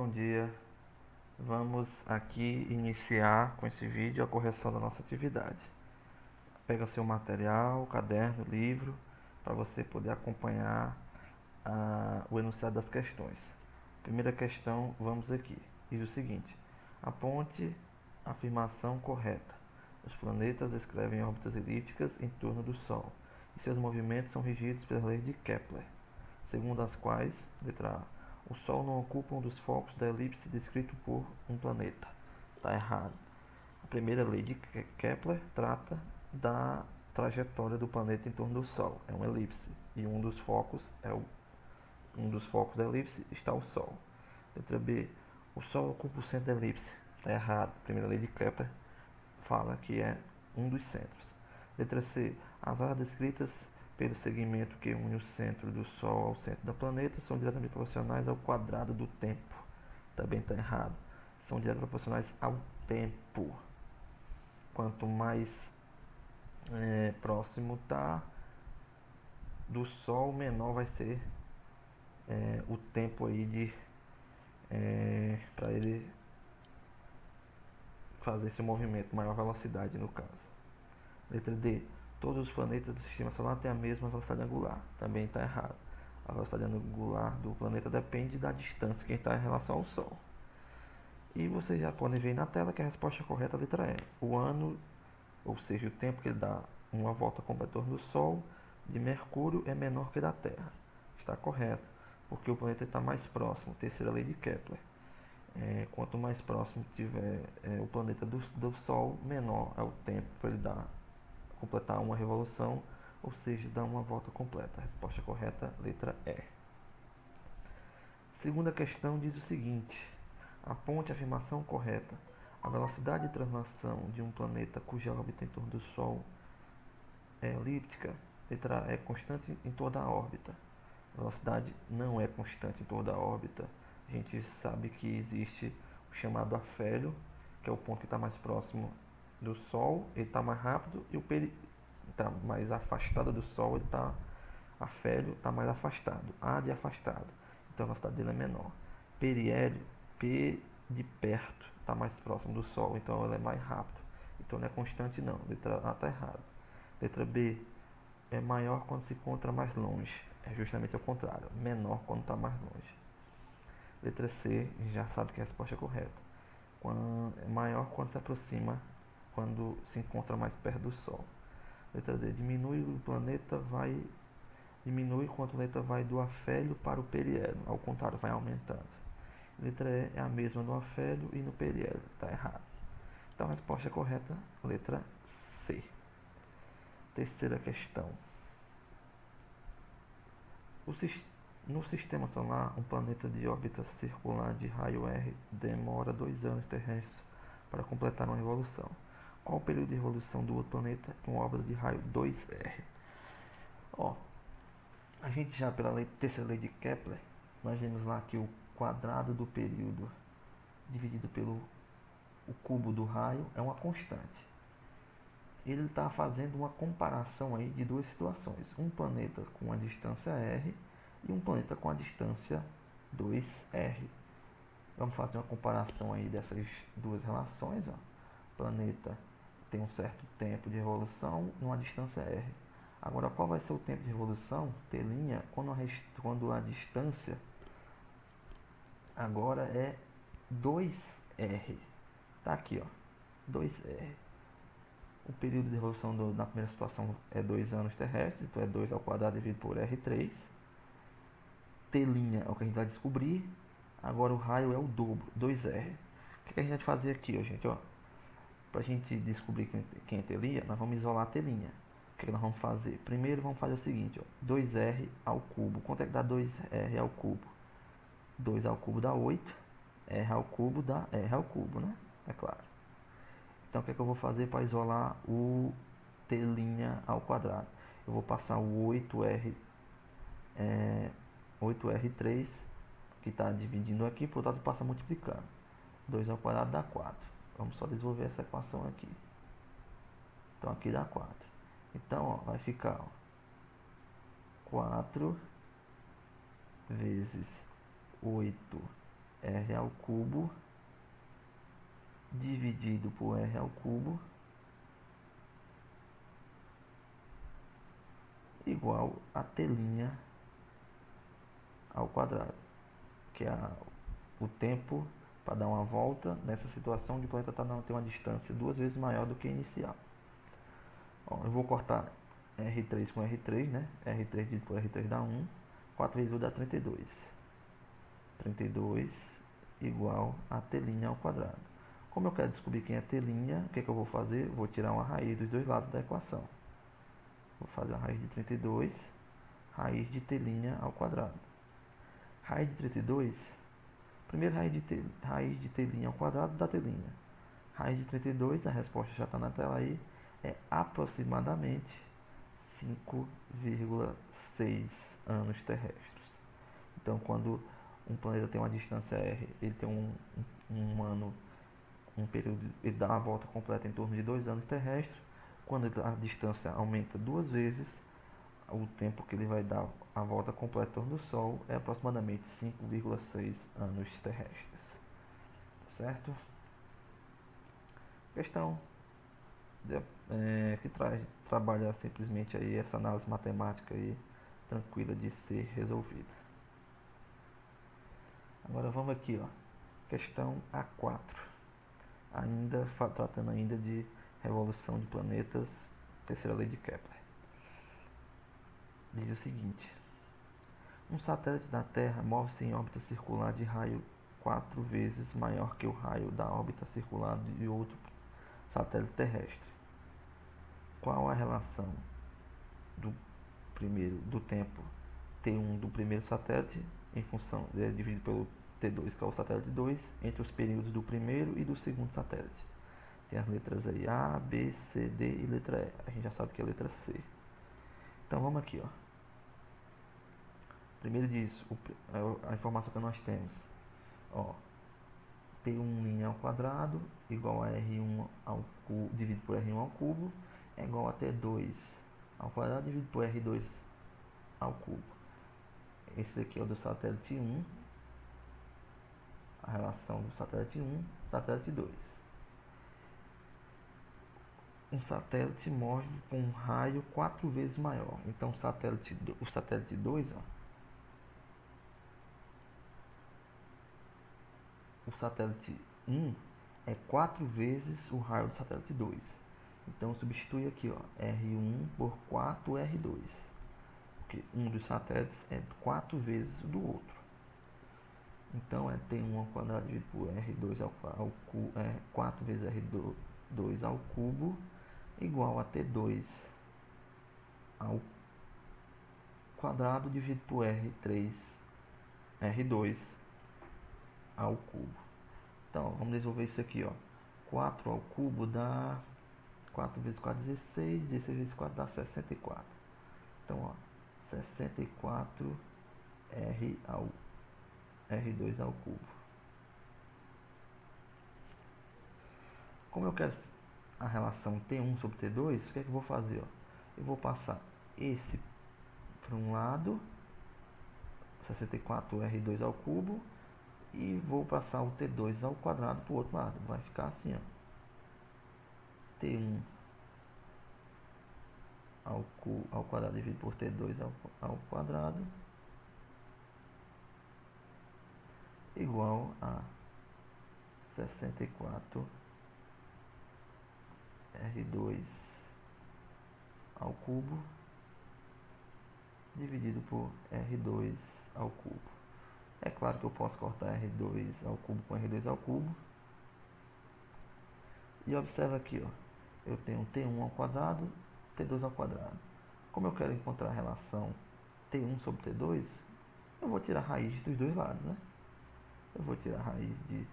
bom dia. Vamos aqui iniciar com esse vídeo a correção da nossa atividade. Pega seu material, caderno, livro, para você poder acompanhar o enunciado das questões. Primeira questão, vamos aqui. Diz o seguinte: aponte a afirmação correta. Os planetas descrevem órbitas elípticas em torno do Sol, e seus movimentos são regidos pela lei de Kepler, segundo as quais, letra A, o Sol não ocupa um dos focos da elipse descrito por um planeta. Está errado. A primeira lei de Kepler trata da trajetória do planeta em torno do Sol. É uma elipse. E um dos focos da elipse está o Sol. Letra B. O Sol ocupa o centro da elipse. Está errado. A primeira lei de Kepler fala que é um dos centros. Letra C. As áreas descritas pelo segmento que une o centro do Sol ao centro do planeta são diretamente proporcionais ao quadrado do tempo. Também está errado. São diretamente proporcionais ao tempo. Quanto mais próximo está do Sol, menor vai ser o tempo aí para ele fazer esse movimento, maior velocidade no caso. Letra D. Todos os planetas do sistema solar têm a mesma velocidade angular. Também está errado. A velocidade angular do planeta depende da distância que está em relação ao Sol. E vocês já podem ver na tela que a resposta correta é a letra E. O ano, ou seja, o tempo que ele dá uma volta completa em torno do Sol, de Mercúrio é menor que da Terra. Está correto, porque o planeta está mais próximo. Terceira lei de Kepler. Quanto mais próximo tiver o planeta do Sol, menor é o tempo para ele completar uma revolução, ou seja, dar uma volta completa. A resposta correta, letra E. Segunda questão diz o seguinte: aponte a afirmação correta. A velocidade de translação de um planeta cuja órbita em torno do Sol é elíptica, letra A, é constante em toda a órbita. A velocidade não é constante em toda a órbita. A gente sabe que existe o chamado afélio, que é o ponto que está mais próximo do Sol, ele está mais rápido, e o está mais afastado do Sol, ele está afélio, está mais afastado. A de afastado, então a velocidade dele é menor. Periélio, P de perto, está mais próximo do Sol, então ele é mais rápido. Então não é constante não, letra A está errado. Letra B, é maior quando se encontra mais longe. É justamente o contrário, menor quando está mais longe. Letra C, a gente já sabe que a resposta é correta. É maior quando se aproxima, quando se encontra mais perto do Sol. Letra D, diminui quando a letra vai do afélio para o periélio. Ao contrário, vai aumentando. Letra E é a mesma no afélio e no periélio. Está errado. Então a resposta é correta, letra C. Terceira questão. No sistema solar, um planeta de órbita circular de raio R demora 2 anos terrestres para completar uma revolução. Qual o período de revolução do outro planeta com órbita de raio 2R? A gente já pela terceira lei de Kepler, nós vemos lá que o quadrado do período dividido pelo o cubo do raio é uma constante. Ele está fazendo uma comparação aí de duas situações. Um planeta com a distância R e um planeta com a distância 2R. Vamos fazer uma comparação aí dessas duas relações. O planeta tem um certo tempo de revolução numa distância R. Agora, qual vai ser o tempo de revolução, T', quando a distância agora é 2R. Tá aqui, 2R. O período de revolução na primeira situação é 2 anos terrestres, então é 2 ao quadrado dividido por R3. T' é o que a gente vai descobrir. Agora o raio é o dobro, 2R. O que a gente vai fazer aqui, gente? Para a gente descobrir quem é T', nós vamos isolar a T'. O que nós vamos fazer? Primeiro vamos fazer o seguinte, 2R ao cubo. Quanto é que dá 2R ao cubo? 2 ao cubo dá 8. R ao cubo dá R ao cubo, né? É claro. Então o que é que eu vou fazer para isolar o T' ao quadrado? Eu vou passar o 8R3, que está dividindo aqui, por outro lado passa multiplicando. 2 ao quadrado dá 4. Vamos só desenvolver essa equação aqui. Então aqui dá 4. Então vai ficar 4 vezes 8 r ao cubo dividido por r ao cubo igual a t' ao quadrado, que é o tempo para dar uma volta nessa situação onde o planeta tem uma distância 2 vezes maior do que a inicial. Ó, eu vou cortar R3 com R3, né? R3 dividido por R3 dá 1, 4 vezes 1 dá 32. 32 igual a t' ao quadrado. Como eu quero descobrir quem é t', o que eu vou fazer? Vou tirar uma raiz dos dois lados da equação. Vou fazer a raiz de 32, raiz de t' ao quadrado. Raiz de 32, primeiro raiz de t' ao quadrado dá t'. Raiz de 32, a resposta já está na tela aí, é aproximadamente 5,6 anos terrestres. Então, quando um planeta tem uma distância r, ele tem um ano, um período, ele dá uma volta completa em torno de 2 anos terrestres. Quando a distância aumenta 2 vezes, o tempo que ele vai dar a volta completa em torno do Sol é aproximadamente 5,6 anos terrestres. Certo? Questão que trabalha simplesmente aí essa análise matemática aí, tranquila de ser resolvida. Agora vamos aqui, ó, questão A4, tratando ainda de revolução de planetas, terceira lei de Kepler. Diz o seguinte: um satélite da Terra move-se em órbita circular de raio 4 vezes maior que o raio da órbita circular de outro satélite terrestre. Qual a relação do tempo T1 do primeiro satélite em função dividido pelo T2, que é o satélite 2, entre os períodos do primeiro e do segundo satélite? Tem as letras aí A, B, C, D e letra E. A gente já sabe que é a letra C. Então vamos aqui, ó. Primeiro disso, a informação que nós temos, ó, T1' ao quadrado igual a R1 ao cubo, dividido por R1 ao cubo, é igual a T2 ao quadrado dividido por R2 ao cubo. Esse aqui é o do satélite 1, a relação do satélite 1, satélite 2. Um satélite move com um raio 4 vezes maior. Então o satélite 2, ó, o satélite 1 é 4 vezes o raio do satélite 2. Então substitui aqui, ó, R1 por 4R2. Porque um dos satélites é 4 vezes o do outro. Então é T1 ao quadrado dividido por R2 ao cubo, 4 vezes R2 ao cubo igual a T2 ao quadrado dividido por R2 ao cubo. Então, vamos resolver isso aqui, ó. 4 ao cubo dá 4 vezes 4, 16, 16 vezes 4 dá 64. Então, ó, 64 R2 ao cubo. Como eu quero a relação T1 sobre T2, o que é que eu vou fazer? Ó? Eu vou passar esse para um lado, 64R2 ao cubo, e vou passar o T2 ao quadrado para o outro lado. Vai ficar assim, ó. T1 ao quadrado dividido por T2 ao quadrado igual a 64 R2 ao cubo dividido por R2 ao cubo. É claro que eu posso cortar R2 ao cubo com R2 ao cubo. E observa aqui, ó, eu tenho T1 ao quadrado, T2 ao quadrado. Como eu quero encontrar a relação T1 sobre T2, eu vou tirar a raiz dos dois lados, né? Eu vou tirar a raiz de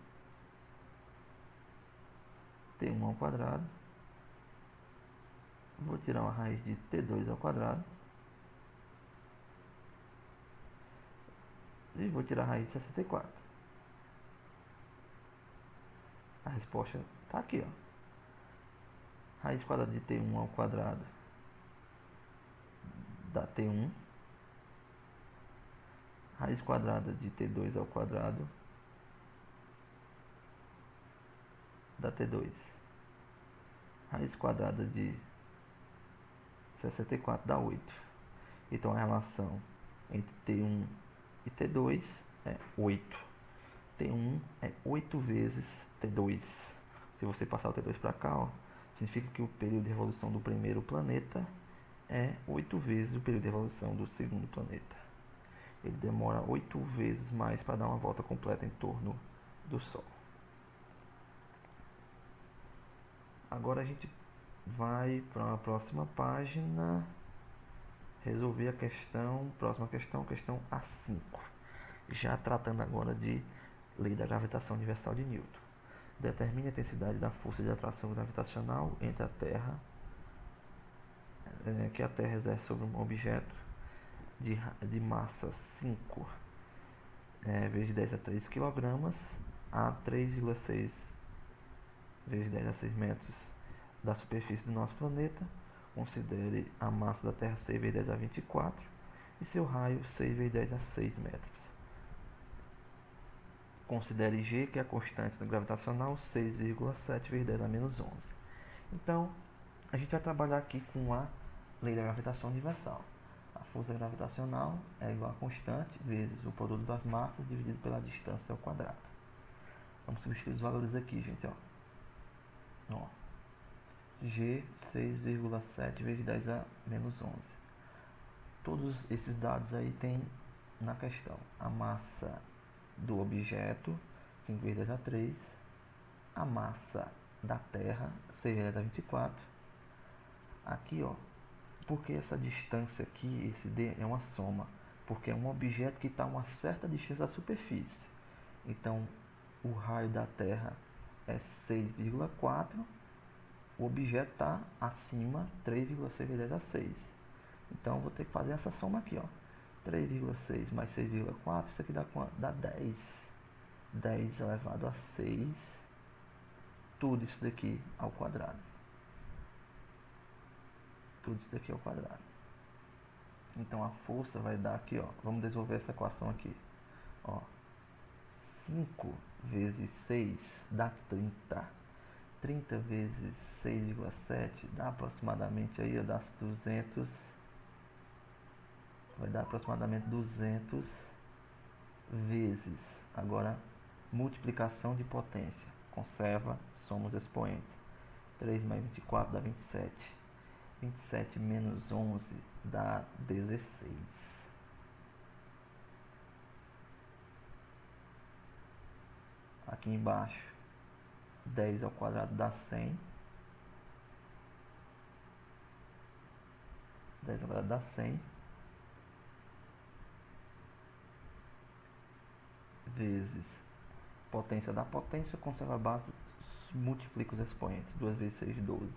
T1 ao quadrado, vou tirar uma raiz de T2 ao quadrado, e vou tirar a raiz de 64. A resposta está aqui, ó. Raiz quadrada de T1 ao quadrado dá T1. Raiz quadrada de T2 ao quadrado dá T2. Raiz quadrada de 64 dá 8. Então a relação entre T1 e T2 é 8. T1 é 8 vezes T2. Se você passar o T2 para cá, ó, significa que o período de revolução do primeiro planeta é 8 vezes o período de revolução do segundo planeta. Ele demora 8 vezes mais para dar uma volta completa em torno do Sol. Agora a gente vai para a próxima página, resolver a questão, próxima questão, questão A5. Já tratando agora de lei da gravitação universal de Newton. Determine a intensidade da força de atração gravitacional entre a Terra, que a Terra exerce sobre um objeto de massa 5 vezes 10 a 3 kg a 3,6 vezes 10 a 6 metros da superfície do nosso planeta. Considere a massa da Terra 6 vezes 10 a 24 e seu raio 6 vezes 10 a 6 metros. Considere G, que é a constante gravitacional, 6,7 vezes 10 a menos 11. Então, a gente vai trabalhar aqui com a lei da gravitação universal. A força gravitacional é igual a constante vezes o produto das massas dividido pela distância ao quadrado. Vamos substituir os valores aqui, gente. Ó. G, 6,7 vezes 10 a menos 11. Todos esses dados aí tem na questão. A massa do objeto, 5 vezes 10 a 3. A massa da Terra, 6 vezes 10 a 24. Aqui, ó, porque essa distância aqui, esse D é uma soma, porque é um objeto que está a uma certa distância da superfície. Então, o raio da Terra é 6,4, o objeto está acima 3,6 vezes 10 a 6. Então, vou ter que fazer essa soma aqui, ó. 3,6 mais 6,4, isso aqui dá quanto? Dá 10. 10 elevado a 6, tudo isso daqui ao quadrado. Tudo isso daqui ao quadrado. Então a força vai dar aqui, ó. Vamos desenvolver essa equação aqui. Ó, 5 vezes 6 dá 30. 30 vezes 6,7 dá aproximadamente aí, ó, dá 200. Vai dar aproximadamente 200 vezes. Agora, multiplicação de potência. Conserva, soma os expoentes. 3 mais 24 dá 27. 27 menos 11 dá 16. Aqui embaixo, 10 ao quadrado dá 100. 10 ao quadrado dá 100. Vezes potência da potência, conserva a base, multiplica os expoentes. 2 vezes 6, 12.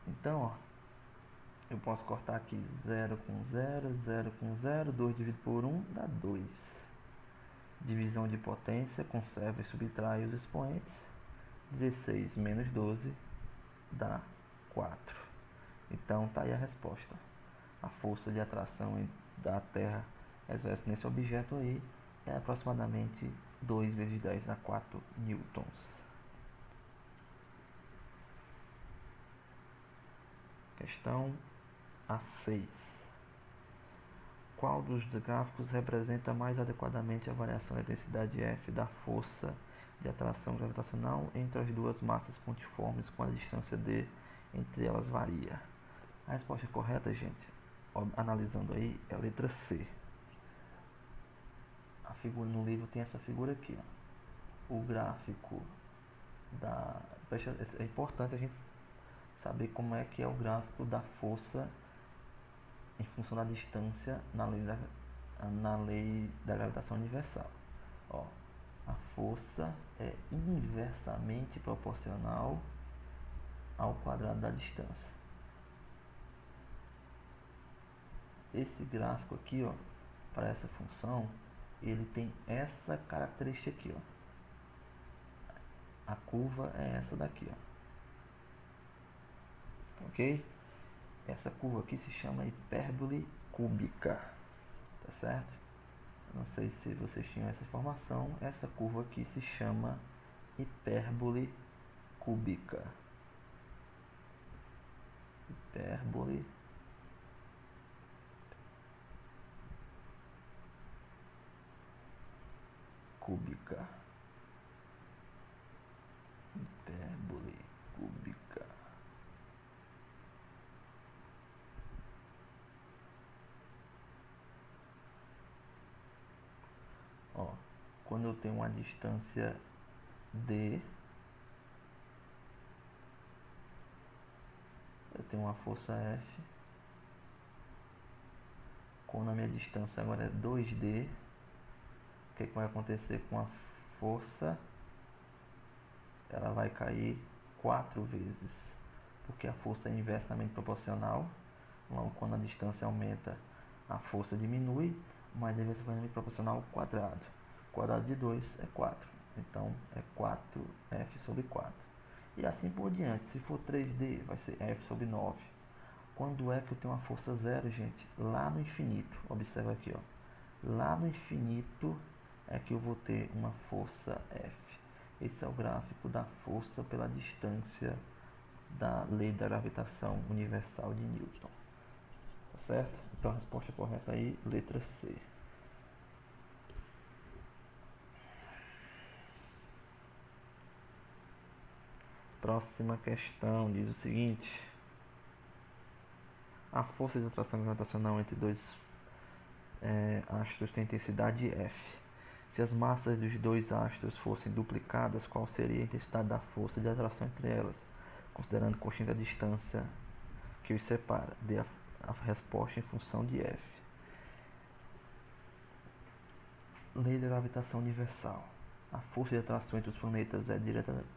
Então, ó, eu posso cortar aqui 0 com 0, 0 com 0, 2 dividido por 1 dá 2. Divisão de potência, conserva e subtrai os expoentes. 16 menos 12 dá 4. Então, tá aí a resposta. A força de atração da Terra exerce nesse objeto aí é aproximadamente 2 vezes 10 a 4 newtons. Questão A6. Qual dos gráficos representa mais adequadamente a variação da intensidade F da força de atração gravitacional entre as duas massas pontiformes quando a distância D entre elas varia? A resposta correta, gente, analisando aí, é a letra C. A figura no livro tem essa figura aqui, ó. O gráfico da... É importante a gente saber como é que é o gráfico da força em função da distância na lei da gravitação universal. Ó, a força é inversamente proporcional ao quadrado da distância. Esse gráfico aqui, ó, para essa função, ele tem essa característica aqui, ó. A curva é essa daqui, ó. Ok? Essa curva aqui se chama hipérbole cúbica. tá certo? Não sei se vocês tinham essa informação. Essa curva aqui se chama hipérbole cúbica. Hipérbole cúbica. Hipérbole cúbica. Ó, quando eu tenho uma distância D, eu tenho uma força F. Quando a minha distância agora é 2D, o que vai acontecer com a força? Ela vai cair 4 vezes, porque a força é inversamente proporcional. Logo, quando a distância aumenta, a força diminui, mas é inversamente proporcional ao quadrado. O quadrado de 2 é 4, então é 4F sobre 4. E assim por diante. Se for 3D, vai ser F sobre 9. Quando é que eu tenho uma força zero, gente? Lá no infinito. Observa aqui, ó. Lá no infinito é que eu vou ter uma força F. Esse é o gráfico da força pela distância da lei da gravitação universal de Newton. Tá certo? Então a resposta correta aí, letra C. Próxima questão diz o seguinte: a força de atração gravitacional entre dois astros tem intensidade F. Se as massas dos dois astros fossem duplicadas, qual seria a intensidade da força de atração entre elas, considerando constante a distância que os separa? Dê a resposta em função de F. Lei da gravitação universal. A força de atração entre os planetas é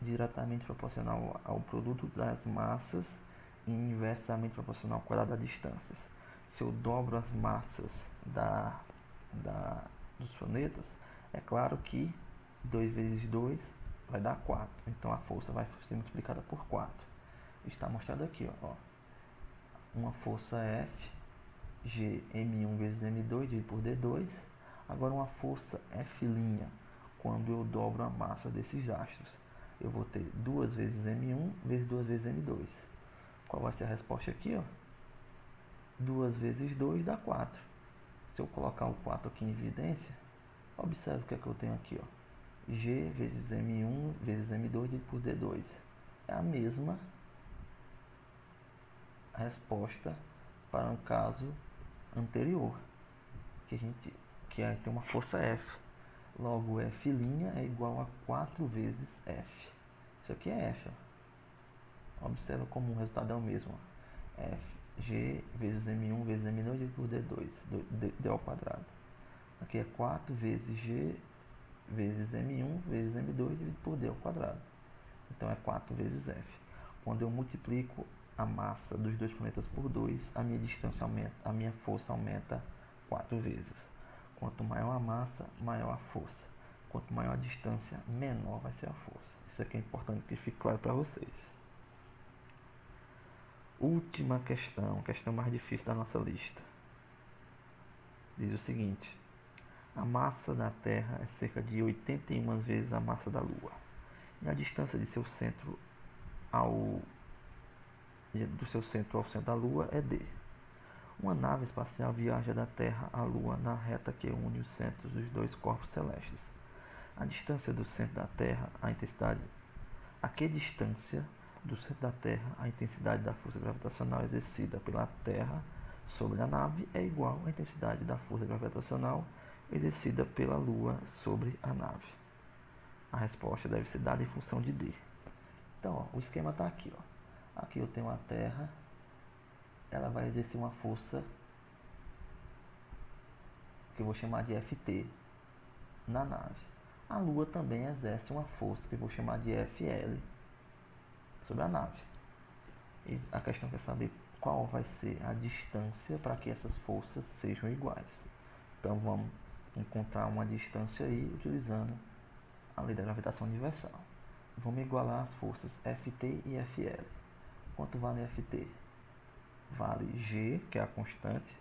diretamente proporcional ao produto das massas e inversamente proporcional ao quadrado das distâncias. Se eu dobro as massas dos planetas, é claro que 2 vezes 2 vai dar 4. Então a força vai ser multiplicada por 4. Está mostrado aqui, ó. Uma força F, G, M1 vezes M2 dividido por D2. Agora uma força F', quando eu dobro a massa desses astros, eu vou ter 2 vezes M1 vezes 2 vezes M2. Qual vai ser a resposta aqui, ó? 2 vezes 2 dá 4. Se eu colocar o 4 aqui em evidência, observe o que é que eu tenho aqui, ó. G vezes M1 vezes M2 dividido por D2. É a mesma resposta para um caso anterior, que é ter uma força F. Logo, F' é igual a 4 vezes F. Isso aqui é F. Ó. Observa como o resultado é o mesmo. Ó. F, G vezes M1 vezes M2 dividido por D2, D ao quadrado. Aqui é 4 vezes G vezes M1 vezes M2 dividido por D ao quadrado. Então é 4 vezes F. Quando eu multiplico a massa dos dois planetas por 2, a minha distância aumenta, a minha força aumenta 4 vezes. Quanto maior a massa, maior a força. Quanto maior a distância, menor vai ser a força. Isso aqui é importante que fique claro para vocês. Última questão, questão mais difícil da nossa lista. Diz o seguinte: a massa da Terra é cerca de 81 vezes a massa da Lua. E a distância de seu centro ao centro da Lua é D. Uma nave espacial viaja da Terra à Lua na reta que une os centros dos dois corpos celestes. A distância do centro da Terra, a intensidade. A que distância do centro da Terra a intensidade da força gravitacional exercida pela Terra sobre a nave é igual à intensidade da força gravitacional exercida pela Lua sobre a nave? A resposta deve ser dada em função de D. Então, ó, o esquema está aqui. Ó. Aqui eu tenho a Terra, ela vai exercer uma força que eu vou chamar de Ft na nave. A Lua também exerce uma força que eu vou chamar de Fl sobre a nave. E a questão é saber qual vai ser a distância para que essas forças sejam iguais. Então vamos encontrar uma distância aí utilizando a lei da gravitação universal. Vamos igualar as forças Ft e Fl. Quanto vale Ft? Vale G, que é a constante,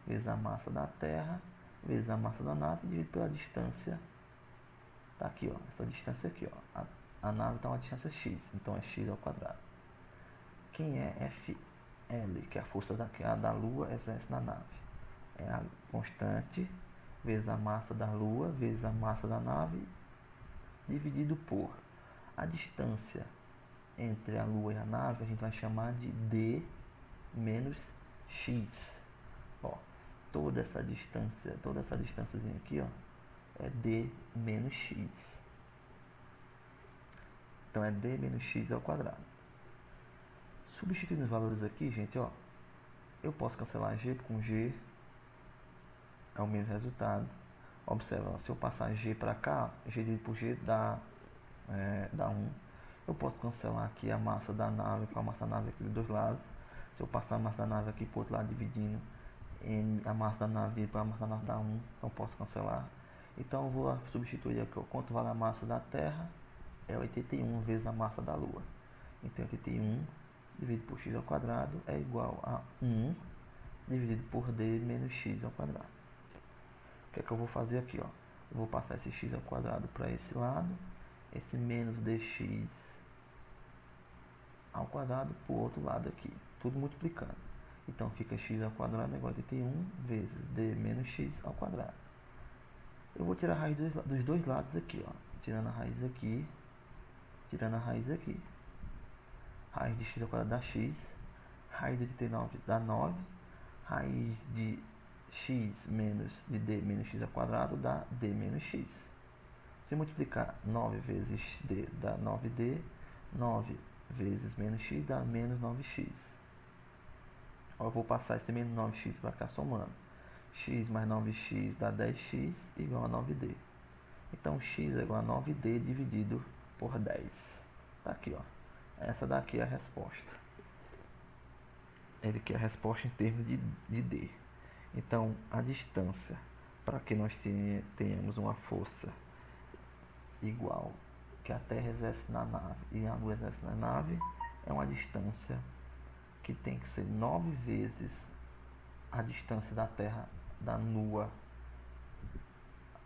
vezes a massa da Terra, vezes a massa da nave dividido pela distância. Tá aqui, ó, essa distância aqui, ó. A nave está a uma distância x, então é x ao quadrado. Quem é FL, que é a força que a da Lua exerce na nave? É a constante vezes a massa da Lua vezes a massa da nave dividido por a distância entre a Lua e a nave, a gente vai chamar de D menos X. Ó, toda essa distânciazinha aqui, ó, é D menos X. Então é D menos X ao quadrado. Substituindo os valores aqui, gente, ó, eu posso cancelar G com G, é o mesmo resultado. Observa, se eu passar G para cá, G dividido por G dá 1. Eu posso cancelar aqui a massa da nave com a massa da nave aqui dos dois lados. Se eu passar a massa da nave aqui para o outro lado dividindo, a massa da nave para a massa da nave dá 1, então posso cancelar. Então eu vou substituir aqui, ó, quanto vale a massa da Terra? É 81 vezes a massa da Lua. Então 81 dividido por x ao quadrado é igual a 1 dividido por d menos x ao quadrado. O que é que eu vou fazer aqui, ó? Eu vou passar esse x ao quadrado para esse lado, esse menos dx ao quadrado para o outro lado aqui, tudo multiplicando. Então fica x ao quadrado igual a 81 vezes d menos x ao quadrado. Eu vou tirar a raiz dos dois lados aqui, ó. Tirando a raiz aqui, tirando a raiz aqui. Raiz de x ao quadrado dá x, raiz de 89 dá 9, raiz de x menos de d menos x ao quadrado dá d menos x. Se multiplicar 9 vezes d dá 9d, 9 vezes menos x dá menos 9x. Eu vou passar esse menos 9x para cá somando. X mais 9x dá 10x igual a 9d. Então x é igual a 9d dividido por 10. Tá aqui, ó. Essa daqui é a resposta. Ele quer a resposta em termos de d. Então, a distância para que nós tenhamos uma força igual que a Terra exerce na nave e a Lua exerce na nave é uma distância que tem que ser 9 vezes a distância da Terra da Lua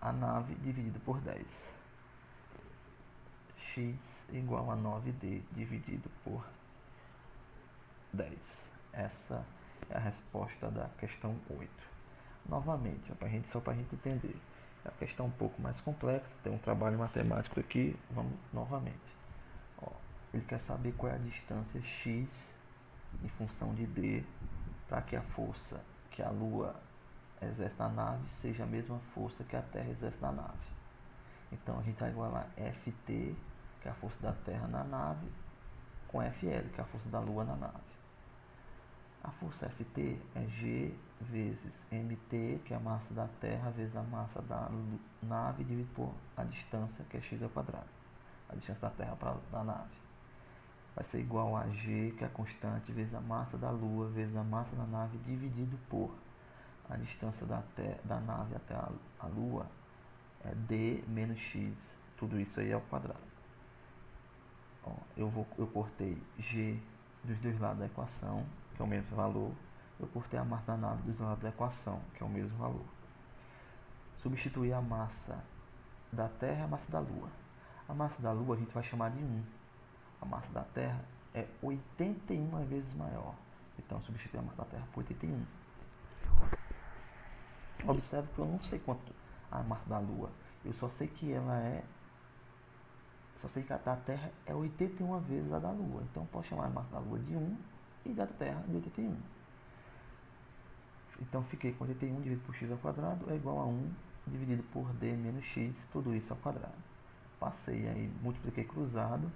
à nave dividido por 10. X igual a 9d dividido por 10. Essa é a resposta da questão 8. Novamente, só para a gente entender. É a questão um pouco mais complexa, tem um trabalho matemático aqui. Vamos novamente. Ó, ele quer saber qual é a distância x em função de d para que a força que a Lua exerce na nave seja a mesma força que a Terra exerce na nave. Então a gente vai igualar Ft, que é a força da Terra na nave, com Fl, que é a força da Lua na nave. A força Ft é G vezes mt, que é a massa da Terra, vezes a massa da nave, dividido por a distância, que é x ao quadrado. A distância da Terra para a nave. Vai ser igual a G, que é a constante, vezes a massa da Lua, vezes a massa da nave, dividido por a distância da nave até a Lua, é d menos x. Tudo isso aí é ao quadrado. Ó, eu cortei G dos dois lados da equação, que é o mesmo valor. Eu cortei a massa da nave dos dois lados da equação, que é o mesmo valor. Substituir a massa da Terra e a massa da Lua. A massa da Lua a gente vai chamar de 1. A massa da Terra é 81 vezes maior. Então, substituir a massa da Terra por 81. Observe que eu não sei quanto a massa da Lua. Eu só sei que ela é... Só sei que a da Terra é 81 vezes a da Lua. Então, eu posso chamar a massa da Lua de 1 e da Terra de 81. Então, fiquei com 81 dividido por x ao quadrado é igual a 1 dividido por d menos x, tudo isso ao quadrado. Passei aí, multipliquei cruzado,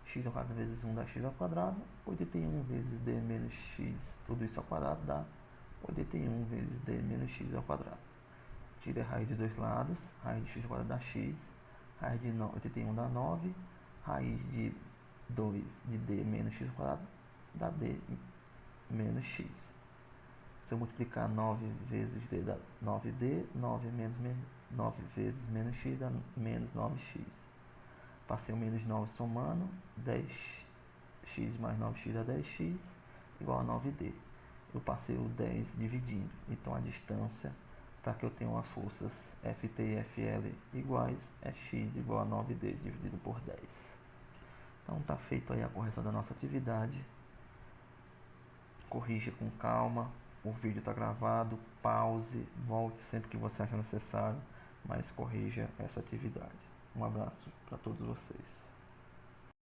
x ao quadrado vezes 1 dá x ao quadrado, 81 vezes d menos x, tudo isso ao quadrado dá 81 vezes d menos x ao quadrado. Tirei a raiz de dois lados, raiz de x ao quadrado dá x, raiz de 81 dá 9, raiz de 2 de d menos x ao quadrado dá d menos x. Se eu multiplicar 9 vezes d dá 9d, 9 vezes menos x dá menos 9x. Passei o menos 9 somando, 10x mais 9x dá 10x, igual a 9d. Eu passei o 10 dividindo, então a distância para que eu tenha as forças Ft e Fl iguais, é x igual a 9D dividido por 10. Então está feito aí a correção da nossa atividade. Corrija com calma, o vídeo está gravado, pause, volte sempre que você achar necessário, mas corrija essa atividade. Um abraço para todos vocês.